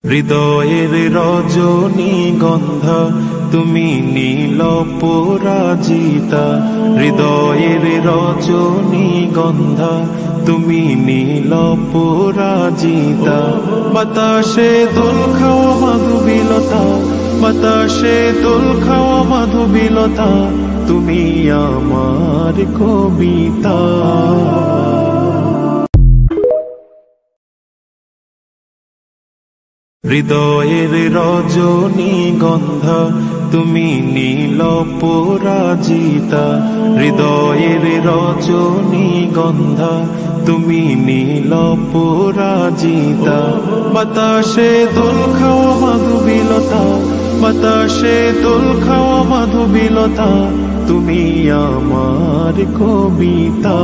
হৃদয়ের রজনীগন্ধা তুমি নীল পরাজিতা, হৃদয়ের রজনীগন্ধা তুমি নীল পরাজিতা। বাতাসে দোল খাওয়া মাধবীলতা, বাতাসে দোল খাওয়া মাধবীলতা, তুমি আমার কবিতা। হৃদয়ের রজনীগন্ধা তুমি নীল পরাজিতা, হৃদয়ের রজনীগন্ধা তুমি নীল পরাজিতা। বাতাসে দোল খাওয়া মাধবীলতা, বাতাসে দোল খাওয়া মাধবীলতা, তুমি আমার কবিতা।